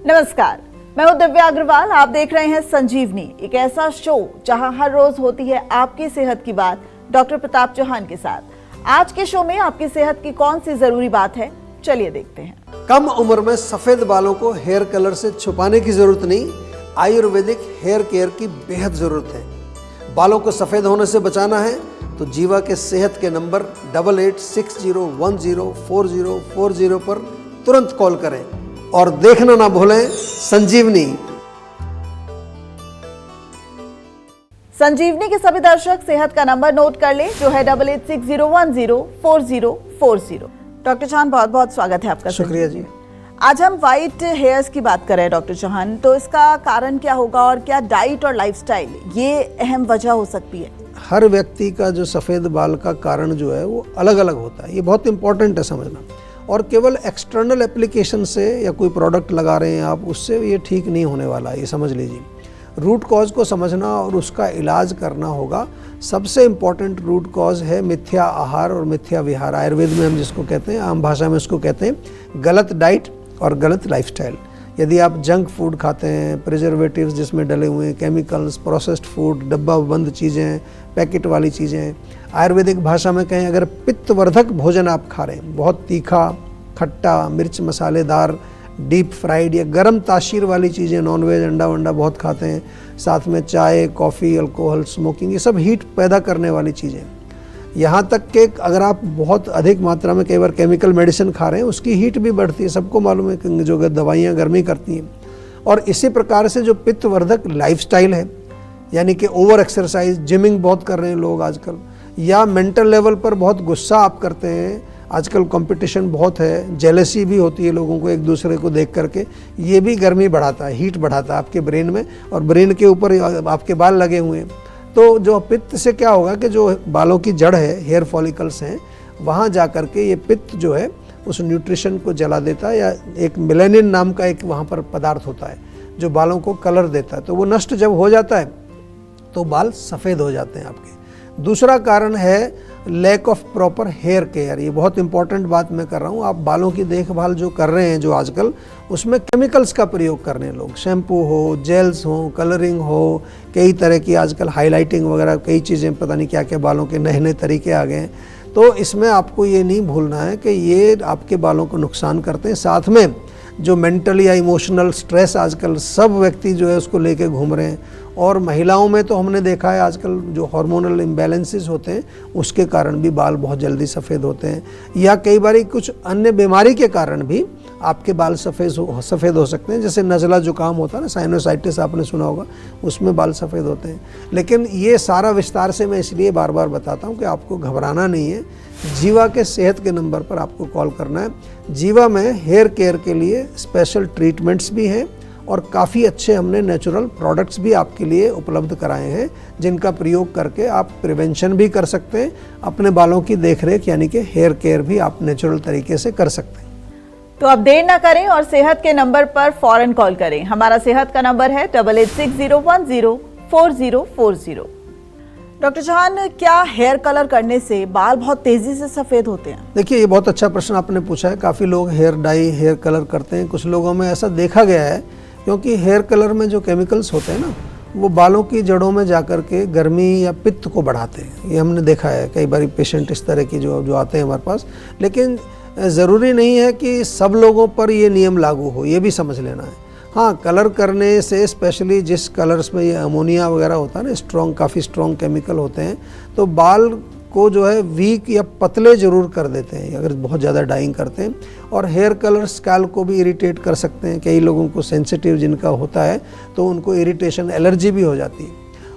नमस्कार, मैं हूं दिव्या अग्रवाल। आप देख रहे हैं संजीवनी, एक ऐसा शो जहां हर रोज होती है आपकी सेहत की बात डॉक्टर प्रताप चौहान के साथ। आज के शो में आपकी सेहत की कौन सी जरूरी बात है, चलिए देखते हैं। कम उम्र में सफेद बालों को हेयर कलर से छुपाने की जरूरत नहीं, आयुर्वेदिक हेयर केयर की बेहद जरूरत है। बालों को सफेद होने से बचाना है तो जीवा के सेहत के नंबर 8860104040 पर तुरंत कॉल करें और देखना ना भूलें संजीवनी। संजीवनी के सभी दर्शक सेहत का नंबर नोट कर लें, जो है 8860104040। डॉक्टर चौहान, बहुत बहुत स्वागत है आपका। शुक्रिया जी। आज हम व्हाइट हेयर्स की बात कर रहे हैं डॉक्टर चौहान, तो इसका कारण क्या होगा और क्या डाइट और लाइफस्टाइल ये अहम वजह हो सकती है? हर व्यक्ति का जो सफ़ेद बाल का कारण जो है वो अलग अलग होता है, ये बहुत इंपॉर्टेंट है समझना। और केवल एक्सटर्नल एप्लीकेशन से या कोई प्रोडक्ट लगा रहे हैं आप, उससे ये ठीक नहीं होने वाला है, ये समझ लीजिए। रूट कॉज को समझना और उसका इलाज करना होगा। सबसे इम्पॉर्टेंट रूट कॉज है मिथ्या आहार और मिथ्या विहार। आयुर्वेद में हम जिसको कहते हैं, आम भाषा में उसको कहते हैं गलत डाइट और गलत लाइफस्टाइल। यदि आप जंक फूड खाते हैं, प्रिजर्वेटिव्स जिसमें डले हुए हैं, केमिकल्स, प्रोसेस्ड फूड, डब्बा बंद चीज़ें, पैकेट वाली चीज़ें, आयुर्वेदिक भाषा में कहें अगर पित्तवर्धक भोजन आप खा रहे हैं, बहुत तीखा, खट्टा, मिर्च मसालेदार, डीप फ्राइड या गरम ताशीर वाली चीज़ें, नॉनवेज, अंडा वंडा बहुत खाते हैं, साथ में चाय, कॉफ़ी, अल्कोहल, स्मोकिंग, ये सब हीट पैदा करने वाली चीज़ें। यहाँ तक कि अगर आप बहुत अधिक मात्रा में कई बार केमिकल मेडिसिन खा रहे हैं, उसकी हीट भी बढ़ती है। सबको मालूम है कि जो दवाइयाँ गर्मी करती हैं। और इसी प्रकार से जो पित्तवर्धक लाइफस्टाइल है, यानी कि ओवर एक्सरसाइज, जिमिंग बहुत कर रहे हैं लोग आजकल, या मेंटल लेवल पर बहुत गुस्सा आप करते हैं, आजकल कंपटीशन बहुत है, जेलसी भी होती है लोगों को एक दूसरे को देख करके, ये भी गर्मी बढ़ाता है, हीट बढ़ाता है आपके ब्रेन में। और ब्रेन के ऊपर आपके बाल लगे हुए हैं, तो जो पित्त से क्या होगा कि जो बालों की जड़ है, हेयर फॉलिकल्स हैं, वहाँ जा कर के ये पित्त जो है उस न्यूट्रिशन को जला देता है, या एक मेलानिन नाम का एक वहाँ पर पदार्थ होता है जो बालों को कलर देता है। तो वो नष्ट जब हो जाता है तो बाल सफ़ेद हो जाते हैं आपके। दूसरा कारण है lack of proper hair care. ये बहुत इंपॉर्टेंट बात मैं कर रहा हूँ। आप बालों की देखभाल जो कर रहे हैं, जो आजकल उसमें केमिकल्स का प्रयोग कर रहे हैं लोग, शैम्पू हो, जेल्स हो, कलरिंग हो, कई तरह की आजकल हाईलाइटिंग वगैरह, कई चीज़ें, पता नहीं क्या क्या बालों के नए नए तरीके आ गए हैं। तो इसमें आपको ये नहीं भूलना है कि ये आपके बालों को नुकसान करते हैं। साथ में जो मेंटल या इमोशनल स्ट्रेस आजकल सब व्यक्ति जो है उसको लेके घूम रहे हैं। और महिलाओं में तो हमने देखा है आजकल जो हार्मोनल इम्बैलेंसेस होते हैं उसके कारण भी बाल बहुत जल्दी सफ़ेद होते हैं, या कई बार कुछ अन्य बीमारी के कारण भी आपके बाल सफ़ेद हो सकते हैं। जैसे नज़ला जुकाम होता है ना, साइनोसाइटिस आपने सुना होगा, उसमें बाल सफ़ेद होते हैं। लेकिन ये सारा विस्तार से मैं इसलिए बार बार बताता हूँ कि आपको घबराना नहीं है। जीवा के सेहत के नंबर पर आपको कॉल करना है। जीवा में हेयर केयर के लिए स्पेशल ट्रीटमेंट्स भी हैं और काफ़ी अच्छे हमने नेचुरल प्रोडक्ट्स भी आपके लिए उपलब्ध कराए हैं, जिनका प्रयोग करके आप प्रिवेंशन भी कर सकते हैं, अपने बालों की देखरेख यानी कि हेयर केयर भी आप नेचुरल तरीके से कर सकते हैं। तो अब देर ना करें और सेहत के नंबर पर फौरन कॉल करें। हमारा सेहत का नंबर है 8860104040। डॉक्टर चौहान, क्या हेयर कलर करने से बाल बहुत तेजी से सफ़ेद होते हैं? देखिए, ये बहुत अच्छा प्रश्न आपने पूछा है। काफ़ी लोग हेयर डाई, हेयर कलर करते हैं। कुछ लोगों में ऐसा देखा गया है, क्योंकि हेयर कलर में जो केमिकल्स होते हैं ना, वो बालों की जड़ों में जाकर के गर्मी या पित्त को बढ़ाते हैं। ये हमने देखा है कई बार पेशेंट इस तरह की जो आते हैं हमारे पास। लेकिन ज़रूरी नहीं है कि सब लोगों पर ये नियम लागू हो, ये भी समझ लेना है। हाँ, कलर करने से स्पेशली जिस कलर्स में ये अमोनिया वगैरह होता है ना, काफ़ी स्ट्रॉन्ग केमिकल होते हैं, तो बाल को जो है वीक या पतले ज़रूर कर देते हैं अगर बहुत ज़्यादा डाइंग करते हैं। और हेयर कलर स्कैल्प को भी इरिटेट कर सकते हैं। कई लोगों को सेंसिटिव जिनका होता है तो उनको इरिटेशन, एलर्जी भी हो जाती है।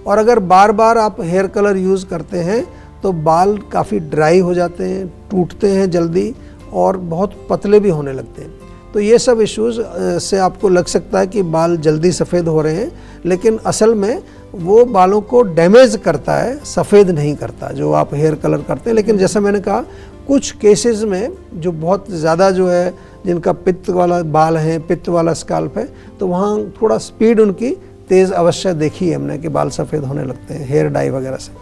और अगर बार बार आप हेयर कलर यूज़ करते हैं तो बाल काफ़ी ड्राई हो जाते हैं, टूटते हैं जल्दी और बहुत पतले भी होने लगते हैं। तो ये सब इश्यूज़ से आपको लग सकता है कि बाल जल्दी सफ़ेद हो रहे हैं, लेकिन असल में वो बालों को डैमेज करता है, सफ़ेद नहीं करता जो आप हेयर कलर करते हैं। लेकिन जैसा मैंने कहा, कुछ केसेस में जो बहुत ज़्यादा जो है, जिनका पित्त वाला बाल है, पित्त वाला स्काल्प है, तो वहाँ थोड़ा स्पीड उनकी तेज़ अवश्य देखी है हमने कि बाल सफ़ेद होने लगते हैं हेयर डाई वगैरह से।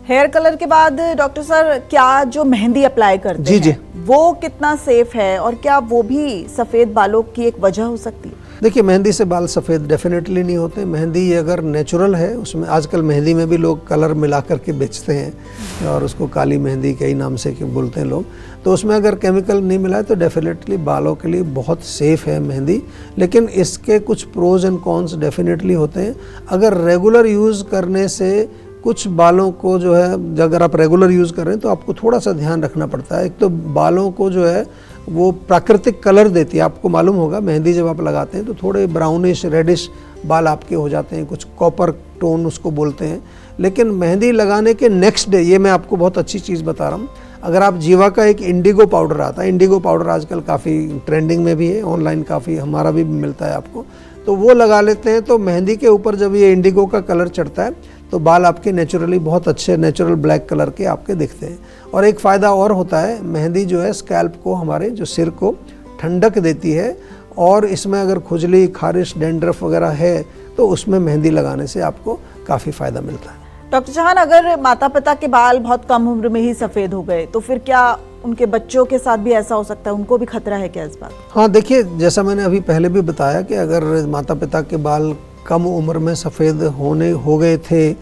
हेयर कलर के बाद डॉक्टर सर क्या जो मेहंदी अप्लाई करते जी, हैं जी। वो कितना सेफ है और क्या वो भी सफेद बालों की एक वजह हो सकती है? देखिए, मेहंदी से बाल सफ़ेद डेफिनेटली नहीं होते। मेहंदी अगर नेचुरल है, उसमें आजकल मेहंदी में भी लोग कलर मिला करके बेचते हैं और उसको काली मेहंदी कई नाम से बोलते हैं लोग, तो उसमें अगर केमिकल नहीं मिला है तो डेफिनेटली बालों के लिए बहुत सेफ़ है मेहंदी। लेकिन इसके कुछ प्रोज एंड कॉन्स डेफिनेटली होते हैं। अगर रेगुलर यूज़ करने से कुछ बालों को जो है, अगर आप रेगुलर यूज़ कर रहे हैं तो आपको थोड़ा सा ध्यान रखना पड़ता है। एक तो बालों को जो है वो प्राकृतिक कलर देती है। आपको मालूम होगा मेहंदी जब आप लगाते हैं तो थोड़े ब्राउनिश रेडिश बाल आपके हो जाते हैं, कुछ कॉपर टोन उसको बोलते हैं। लेकिन मेहंदी लगाने के नेक्स्ट डे, ये मैं आपको बहुत अच्छी चीज़ बता रहा हूँ, अगर आप जीवा का एक इंडिगो पाउडर आता है, इंडिगो पाउडर आजकल काफ़ी ट्रेंडिंग में भी है, ऑनलाइन काफ़ी हमारा भी मिलता है आपको, तो वो लगा लेते हैं तो मेहंदी के ऊपर जब ये इंडिगो का कलर चढ़ता है तो बाल आपके नेचुरली बहुत अच्छे नेचुरल ब्लैक कलर के आपके दिखते हैं। और एक फ़ायदा और होता है, मेहंदी जो है स्कैल्प को, हमारे जो सिर को ठंडक देती है और इसमें अगर खुजली, खारिश, डैंड्रफ वगैरह है तो उसमें मेहंदी लगाने से आपको काफ़ी फ़ायदा मिलता है। डॉक्टर चौहान, अगर माता पिता के बाल बहुत कम उम्र में ही सफ़ेद हो गए तो फिर क्या उनके बच्चों के साथ भी ऐसा हो सकता है? उनको भी खतरा है क्या इस बात? हाँ, देखिए, जैसा मैंने अभी पहले भी बताया कि अगर माता पिता के बाल कम उम्र में सफ़ेद हो गए थे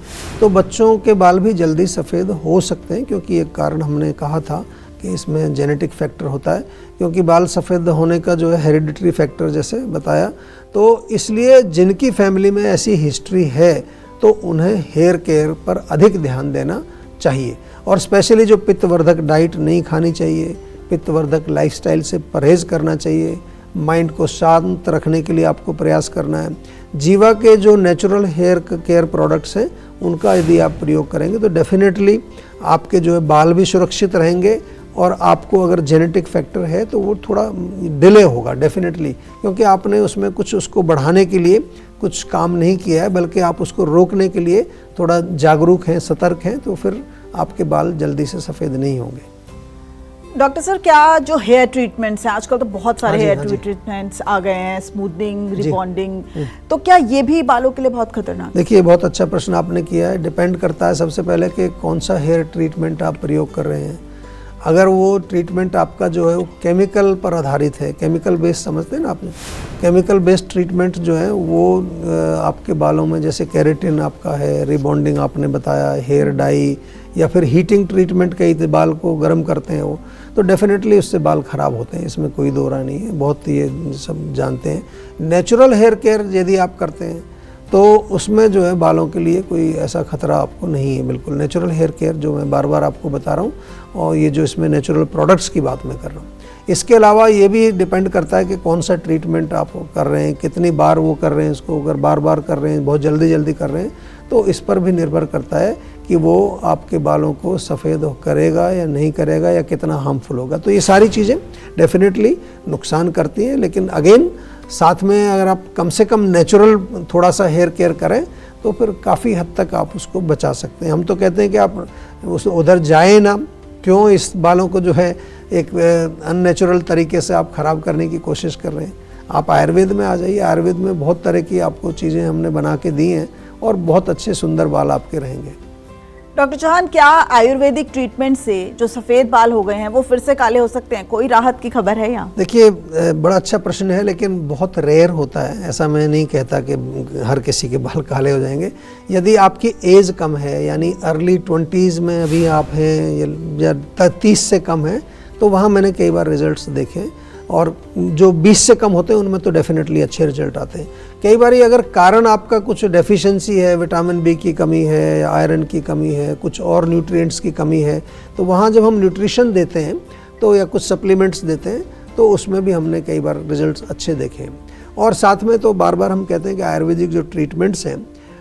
तो बच्चों के बाल भी जल्दी सफ़ेद हो सकते हैं, क्योंकि एक कारण हमने कहा था कि इसमें जेनेटिक फैक्टर होता है, क्योंकि बाल सफ़ेद होने का जो है हेरिडिटरी फैक्टर जैसे बताया। तो इसलिए जिनकी फैमिली में ऐसी हिस्ट्री है तो उन्हें हेयर केयर पर अधिक ध्यान देना चाहिए। और स्पेशली जो पित्तवर्धक डाइट नहीं खानी चाहिए, पित्तवर्धक लाइफस्टाइल से परहेज़ करना चाहिए, माइंड को शांत रखने के लिए आपको प्रयास करना है। जीवा के जो नेचुरल हेयर केयर प्रोडक्ट्स हैं उनका यदि आप प्रयोग करेंगे तो डेफिनेटली आपके जो है बाल भी सुरक्षित रहेंगे और आपको अगर जेनेटिक फैक्टर है तो वो थोड़ा डिले होगा डेफिनेटली, क्योंकि आपने उसमें कुछ उसको बढ़ाने के लिए कुछ काम नहीं किया है, बल्कि आप उसको रोकने के लिए थोड़ा जागरूक हैं, सतर्क हैं, तो फिर आपके बाल जल्दी से सफ़ेद नहीं होंगे। डॉक्टर सर, क्या जो हेयर ट्रीटमेंट्स हैं, आजकल तो बहुत सारे हेयर हाँ जी। ट्रीटमेंट्स आ गए हैं, स्मूथनिंग, रिबॉन्डिंग, तो क्या ये भी बालों के लिए बहुत खतरनाक? देखिए, बहुत अच्छा प्रश्न आपने किया है। डिपेंड करता है सबसे पहले कि कौन सा हेयर ट्रीटमेंट आप प्रयोग कर रहे हैं। अगर वो ट्रीटमेंट आपका जो है वो केमिकल पर आधारित है, केमिकल बेस्ड समझते हैं ना आपने, केमिकल बेस्ड ट्रीटमेंट जो है वो आपके बालों में, जैसे केराटिन आपका है, रिबॉन्डिंग आपने बताया, हेयर डाई या फिर हीटिंग ट्रीटमेंट, कई बाल को गर्म करते हैं वो, तो डेफिनेटली उससे बाल ख़राब होते हैं, इसमें कोई दो राय नहीं है, बहुत ये सब जानते हैं। नेचुरल हेयर केयर यदि आप करते हैं तो उसमें जो है बालों के लिए कोई ऐसा खतरा आपको नहीं है। बिल्कुल नेचुरल हेयर केयर जो मैं बार बार आपको बता रहा हूँ, और ये जो इसमें नेचुरल प्रोडक्ट्स की बात मैं कर रहा हूँ। इसके अलावा ये भी डिपेंड करता है कि कौन सा ट्रीटमेंट आप कर रहे हैं, कितनी बार वो कर रहे हैं इसको। अगर बार बार कर रहे हैं, बहुत जल्दी जल्दी कर रहे हैं, तो इस पर भी निर्भर करता है कि वो आपके बालों को सफ़ेद करेगा या नहीं करेगा या कितना हार्मफुल होगा। तो ये सारी चीज़ें डेफिनेटली नुकसान करती हैं, लेकिन अगेन साथ में अगर आप कम से कम नेचुरल थोड़ा सा हेयर केयर करें तो फिर काफ़ी हद तक आप उसको बचा सकते हैं। हम तो कहते हैं कि आप उस उधर जाएं ना, क्यों इस बालों को जो है एक अननेचुरल तरीके से आप ख़राब करने की कोशिश कर रहे हैं। आप आयुर्वेद में आ जाइए, आयुर्वेद में बहुत तरह की आपको चीज़ें हमने बना के दी हैं और बहुत अच्छे सुंदर बाल आपके रहेंगे। डॉक्टर चौहान, क्या आयुर्वेदिक ट्रीटमेंट से जो सफ़ेद बाल हो गए हैं वो फिर से काले हो सकते हैं? कोई राहत की खबर है यहाँ? देखिए, बड़ा अच्छा प्रश्न है, लेकिन बहुत रेयर होता है। ऐसा मैं नहीं कहता कि हर किसी के बाल काले हो जाएंगे। यदि आपकी एज कम है, यानी अर्ली 20s में अभी आप हैं या 30 से कम है, तो वहाँ मैंने कई बार रिजल्ट्स देखे, और जो 20 से कम होते हैं उनमें तो डेफिनेटली अच्छे रिजल्ट आते हैं। कई बार अगर कारण आपका कुछ डेफिशिएंसी है, विटामिन बी की कमी है, आयरन की कमी है, कुछ और न्यूट्रिएंट्स की कमी है, तो वहाँ जब हम न्यूट्रिशन देते हैं तो या कुछ सप्लीमेंट्स देते हैं तो उसमें भी हमने कई बार रिजल्ट्स अच्छे देखे हैं। और साथ में तो बार बार हम कहते हैं कि आयुर्वेदिक जो ट्रीटमेंट्स हैं,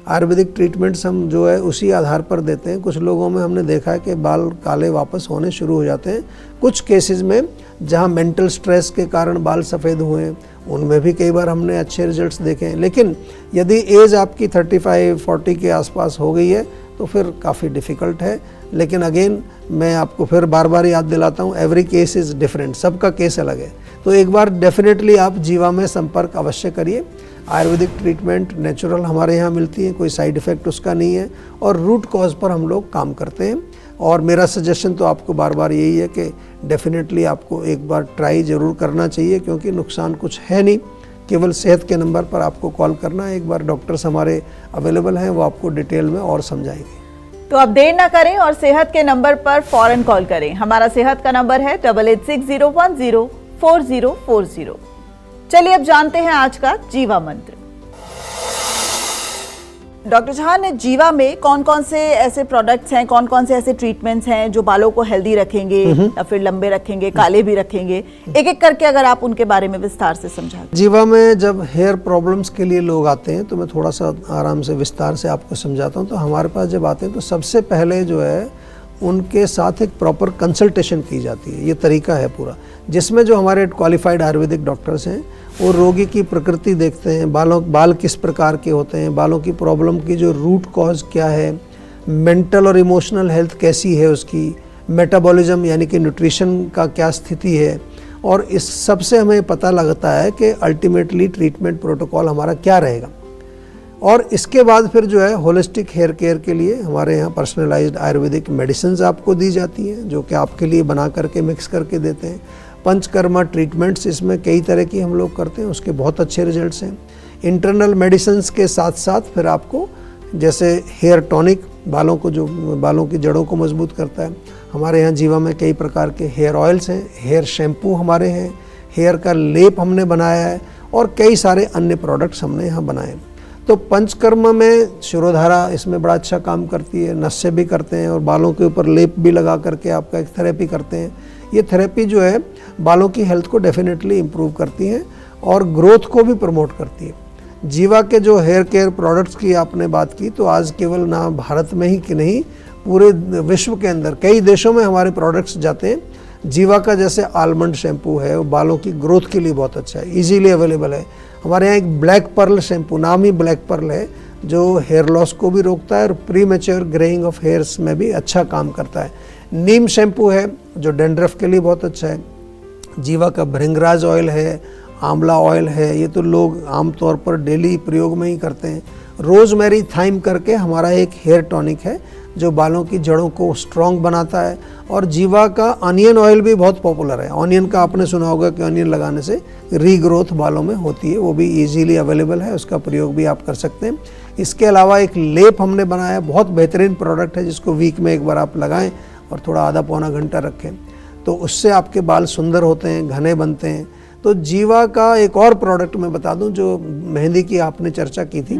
आयुर्वेदिक ट्रीटमेंट्स हम जो है उसी आधार पर देते हैं। कुछ लोगों में हमने देखा है कि बाल काले वापस होने शुरू हो जाते हैं। कुछ केसेस में जहां मेंटल स्ट्रेस के कारण बाल सफ़ेद हुए हैं, उनमें भी कई बार हमने अच्छे रिजल्ट्स देखे हैं। लेकिन यदि एज आपकी 35-40 के आसपास हो गई है तो फिर काफ़ी डिफ़िकल्ट है। लेकिन अगेन मैं आपको फिर बार बार याद दिलाता हूँ, एवरी केस इज़ डिफरेंट, सबका केस अलग है। तो एक बार डेफिनेटली आप जीवा में संपर्क अवश्य करिए। आयुर्वेदिक ट्रीटमेंट नेचुरल हमारे यहाँ मिलती है, कोई साइड इफ़ेक्ट उसका नहीं है, और रूट कॉज पर हम लोग काम करते हैं। और मेरा सजेशन तो आपको बार बार यही है कि डेफिनेटली आपको एक बार ट्राई ज़रूर करना चाहिए, क्योंकि नुकसान कुछ है नहीं। केवल सेहत के नंबर पर आपको कॉल करना है, एक बार डॉक्टर्स हमारे अवेलेबल हैं, वो आपको डिटेल में और समझाएंगे। तो आप देर ना करें और सेहत के नंबर पर फौरन कॉल करें। हमारा सेहत का नंबर है 8860104040। चलिए अब जानते हैं आज का जीवा मंत्र। डॉक्टर चौहान, जीवा में कौन कौन से ऐसे प्रोडक्ट्स हैं, कौन कौन से ऐसे ट्रीटमेंट्स हैं जो बालों को हेल्दी रखेंगे या फिर लंबे रखेंगे, काले भी रखेंगे, एक एक करके अगर आप उनके बारे में विस्तार से समझा दें। जीवा में जब हेयर प्रॉब्लम्स के लिए लोग आते हैं तो मैं थोड़ा सा आराम से विस्तार से आपको समझाता हूँ। तो हमारे पास जब आते हैं तो सबसे पहले जो है उनके साथ एक प्रॉपर कंसल्टेशन की जाती है। ये तरीका है पूरा, जिसमें जो हमारे क्वालिफाइड आयुर्वेदिक डॉक्टर्स हैं वो रोगी की प्रकृति देखते हैं, बाल किस प्रकार के होते हैं, बालों की प्रॉब्लम की जो रूट कॉज क्या है, मेंटल और इमोशनल हेल्थ कैसी है उसकी, मेटाबॉलिज्म यानी कि न्यूट्रिशन का क्या स्थिति है, और इस सब से हमें पता लगता है कि अल्टीमेटली ट्रीटमेंट प्रोटोकॉल हमारा क्या रहेगा। और इसके बाद फिर जो है होलिस्टिक हेयर केयर के लिए हमारे यहाँ पर्सनलाइज्ड आयुर्वेदिक मेडिसिन्स आपको दी जाती हैं, जो कि आपके लिए बना करके मिक्स करके देते हैं। पंचकर्मा ट्रीटमेंट्स इसमें कई तरह की हम लोग करते हैं, उसके बहुत अच्छे रिजल्ट्स हैं। इंटरनल मेडिसिन्स के साथ साथ फिर आपको जैसे हेयर टॉनिक, बालों की जड़ों को मजबूत करता है। हमारे यहाँ जीवा में कई प्रकार के हेयर ऑयल्स हैं, हेयर शैम्पू हमारे हैं, हेयर का लेप हमने बनाया है, और कई सारे अन्य प्रोडक्ट्स हमने यहाँ बनाए हैं। तो पंचकर्म में शिरोधारा इसमें बड़ा अच्छा काम करती है, नस्य भी करते हैं, और बालों के ऊपर लेप भी लगा करके आपका एक थेरेपी करते हैं। ये थेरेपी जो है बालों की हेल्थ को डेफिनेटली इम्प्रूव करती है और ग्रोथ को भी प्रमोट करती है। जीवा के जो हेयर केयर प्रोडक्ट्स की आपने बात की, तो आज केवल ना भारत में ही कि नहीं, पूरे विश्व के अंदर कई देशों में हमारे प्रोडक्ट्स जाते हैं। जीवा का जैसे आलमंड शैम्पू है, वो बालों की ग्रोथ के लिए बहुत अच्छा है, इजीली अवेलेबल है। हमारे यहाँ एक ब्लैक पर्ल शैम्पू, नाम ही ब्लैक पर्ल है, जो हेयर लॉस को भी रोकता है और pre mature greying of hairs में भी अच्छा काम करता है। नीम शैम्पू है जो डैंड्रफ के लिए बहुत अच्छा है। जीवा का भृंगराज ऑयल है, आंवला ऑयल है, ये तो लोग आमतौर पर डेली प्रयोग में ही करते हैं। रोजमेरी थाइम करके हमारा एक हेयर टॉनिक है जो बालों की जड़ों को स्ट्रॉन्ग बनाता है। और जीवा का अनियन ऑयल भी बहुत पॉपुलर है। ऑनियन का आपने सुना होगा कि अनियन लगाने से रीग्रोथ बालों में होती है, वो भी इजीली अवेलेबल है, उसका प्रयोग भी आप कर सकते हैं। इसके अलावा एक लेप हमने बनाया है, बहुत बेहतरीन प्रोडक्ट है, जिसको वीक में एक बार आप लगाएं और थोड़ा आधा पौना घंटा रखें, तो उससे आपके बाल सुंदर होते हैं, घने बनते हैं। तो जीवा का एक और प्रोडक्ट मैं बता दूं, जो मेहंदी की आपने चर्चा की थी,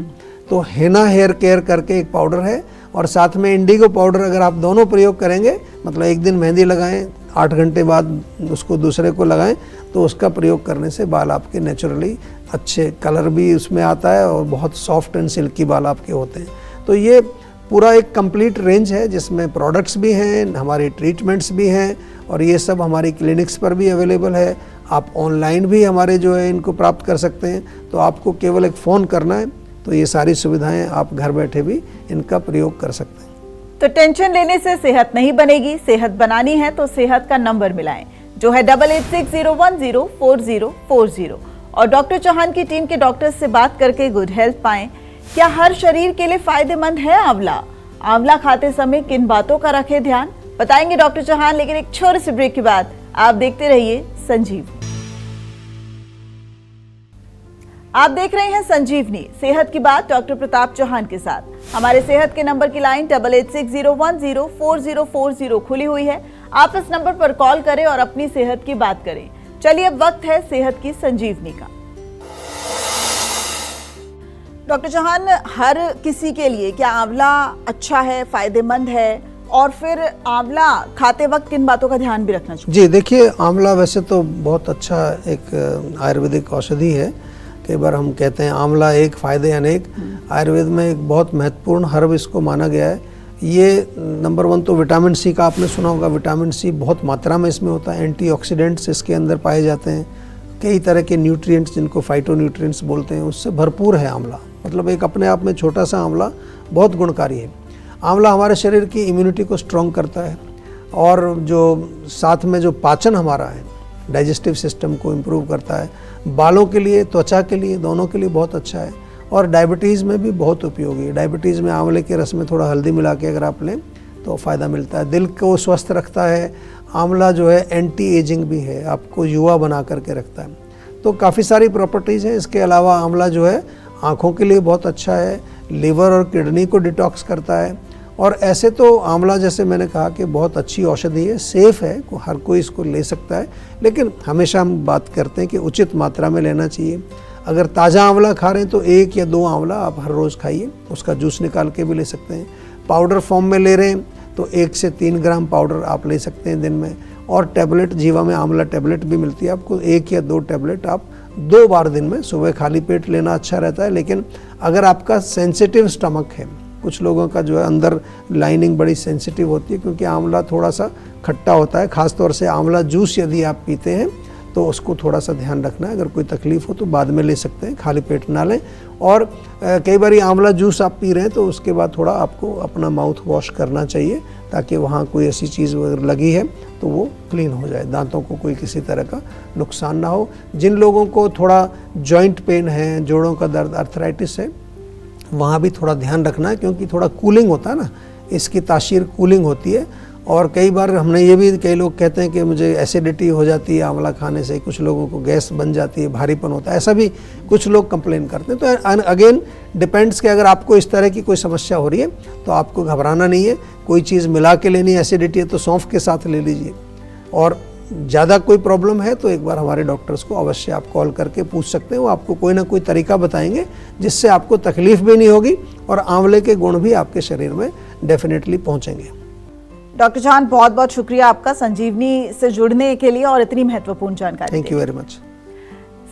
तो हेना हेयर केयर करके एक पाउडर है, और साथ में इंडिगो पाउडर, अगर आप दोनों प्रयोग करेंगे, मतलब एक दिन मेहंदी लगाएं, 8 घंटे बाद उसको दूसरे को लगाएं, तो उसका प्रयोग करने से बाल आपके नेचुरली अच्छे कलर भी उसमें आता है और बहुत सॉफ्ट एंड सिल्की बाल आपके होते हैं। तो ये पूरा एक कंप्लीट रेंज है जिसमें प्रोडक्ट्स भी हैं, हमारी ट्रीटमेंट्स भी हैं, और ये सब हमारी क्लिनिक्स पर भी अवेलेबल है। आप ऑनलाइन भी हमारे जो है इनको प्राप्त कर सकते हैं। तो आपको केवल एक फ़ोन करना है, तो ये सारी सुविधाएं आप घर बैठे भी इनका प्रयोग कर सकते हैं। तो टेंशन लेने से सेहत नहीं बनेगी, सेहत बनानी है तो सेहत का नंबर मिलाएं, जो है 8860104040। और डॉक्टर चौहान की टीम के डॉक्टर से बात करके गुड हेल्थ पाएं। क्या हर शरीर के लिए फायदेमंद है आंवला? आंवला खाते समय किन बातों का रखें ध्यान, बताएंगे डॉक्टर चौहान, लेकिन एक छोटे से ब्रेक के बाद। आप देखते रहिए संजीवनी। आप देख रहे हैं संजीवनी, सेहत की बात डॉक्टर प्रताप चौहान के साथ। हमारे सेहत के नंबर की लाइन 8860104040 खुली हुई है। आप इस नंबर पर कॉल करें और अपनी सेहत की बात करें। चलिए अब वक्त है सेहत की संजीवनी का। डॉक्टर चौहान, हर किसी के लिए क्या आंवला अच्छा है, फायदेमंद है, और फिर आंवला खाते वक्त किन बातों का ध्यान भी रखना चाहिए? जी देखिए, आंवला वैसे तो बहुत अच्छा एक आयुर्वेदिक औषधि है। कई बार हम कहते हैं आंवला एक फायदे अनेक। आयुर्वेद में एक बहुत महत्वपूर्ण हर्ब इसको माना गया है। ये नंबर 1 तो विटामिन सी का आपने सुना होगा, विटामिन सी बहुत मात्रा में इसमें होता है। एंटीऑक्सीडेंट्स इसके अंदर पाए जाते हैं, कई तरह के न्यूट्रिएंट्स जिनको फाइटोन्यूट्रिएंट्स बोलते हैं, उससे भरपूर है आंवला। मतलब एक अपने आप में छोटा सा आंवला बहुत गुणकारी है। आंवला हमारे शरीर की इम्यूनिटी को स्ट्रॉन्ग करता है, और जो साथ में जो पाचन हमारा है डाइजेस्टिव सिस्टम को इम्प्रूव करता है, बालों के लिए, त्वचा के लिए, दोनों के लिए बहुत अच्छा है। और डायबिटीज़ में भी बहुत उपयोगी है। डायबिटीज़ में आंवले के रस में थोड़ा हल्दी मिला के अगर आप लें तो फ़ायदा मिलता है। दिल को स्वस्थ रखता है। आंवला जो है एंटी एजिंग भी है, आपको युवा बना करके रखता है। तो काफ़ी सारी प्रॉपर्टीज़ हैं। इसके अलावा आंवला जो है आँखों के लिए बहुत अच्छा है, लिवर और किडनी को डिटॉक्स करता है। और ऐसे तो आंवला, जैसे मैंने कहा कि बहुत अच्छी औषधि है, सेफ़ है, हर कोई इसको ले सकता है, लेकिन हमेशा हम बात करते हैं कि उचित मात्रा में लेना चाहिए। अगर ताज़ा आंवला खा रहे हैं तो 1 या 2 आंवला आप हर रोज़ खाइए, उसका जूस निकाल के भी ले सकते हैं। पाउडर फॉर्म में ले रहे हैं तो 1 से 3 ग्राम पाउडर आप ले सकते हैं दिन में। और टैबलेट, जीवा में आंवला टैबलेट भी मिलती है आपको, 1 या 2 टैबलेट आप 2 बार दिन में, सुबह खाली पेट लेना अच्छा रहता है। लेकिन अगर आपका सेंसिटिव स्टमक है, कुछ लोगों का जो है अंदर लाइनिंग बड़ी सेंसिटिव होती है, क्योंकि आंवला थोड़ा सा खट्टा होता है, ख़ासतौर से आंवला जूस यदि आप पीते हैं तो उसको थोड़ा सा ध्यान रखना है। अगर कोई तकलीफ़ हो तो बाद में ले सकते हैं, खाली पेट ना लें। और कई बार आंवला जूस आप पी रहे हैं तो उसके बाद थोड़ा आपको अपना माउथ वॉश करना चाहिए, ताकि वहाँ कोई ऐसी चीज़ अगर लगी है तो वो क्लीन हो जाए, दांतों को कोई किसी तरह का नुकसान ना हो। जिन लोगों को थोड़ा जॉइंट पेन है, जोड़ों का दर्द, अर्थराइटिस है, वहाँ भी थोड़ा ध्यान रखना है, क्योंकि थोड़ा कूलिंग होता है ना, इसकी तासीर कूलिंग होती है। और कई बार हमने ये भी, कई लोग कहते हैं कि मुझे एसिडिटी हो जाती है आंवला खाने से, कुछ लोगों को गैस बन जाती है, भारीपन होता है, ऐसा भी कुछ लोग कंप्लेन करते हैं। तो अगेन डिपेंड्स कि अगर आपको इस तरह की कोई समस्या हो रही है तो आपको घबराना नहीं है। कोई चीज़ मिला के लेनी है, एसिडिटी है तो सौंफ के साथ ले लीजिए। और ज़्यादा कोई प्रॉब्लम है तो एक बार हमारे डॉक्टर्स को अवश्य आप कॉल करके पूछ सकते हैं, वो आपको कोई ना कोई तरीका बताएंगे जिससे आपको तकलीफ भी नहीं होगी और आंवले के गुण भी आपके शरीर में डेफिनेटली पहुँचेंगे। डॉक्टर चौहान, बहुत बहुत शुक्रिया आपका संजीवनी से जुड़ने के लिए और इतनी महत्वपूर्ण जानकारी। Thank you very much.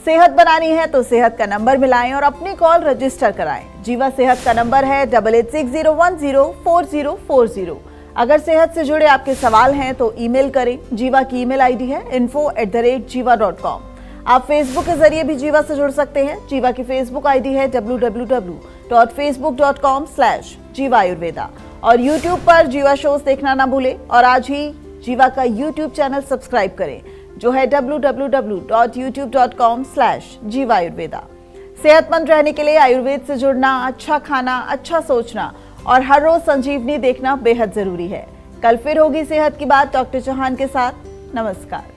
सेहत बनानी है तो सेहत का नंबर मिलाएं और अपनी कॉल रजिस्टर कराएं। जीवा सेहत का नंबर है 8860104040। अगर सेहत से जुड़े आपके सवाल हैं तो ईमेल करें। जीवा की ईमेल आईडी है info@jiva.com। आप फेसबुक के जरिए भी जीवा से जुड़ सकते हैं। जीवा की फेसबुक आईडी है www.facebook.com/जीवा आयुर्वेदा। और यूट्यूब पर जीवा शोज देखना ना भूलें और आज ही जीवा का यूट्यूब चैनल सब्सक्राइब करें, जो है www.youtube.com/जीवा आयुर्वेदा। सेहतमंद रहने के लिए आयुर्वेद से जुड़ना, अच्छा खाना, अच्छा सोचना और हर रोज संजीवनी देखना बेहद जरूरी है। कल फिर होगी सेहत की बात डॉक्टर चौहान के साथ। नमस्कार।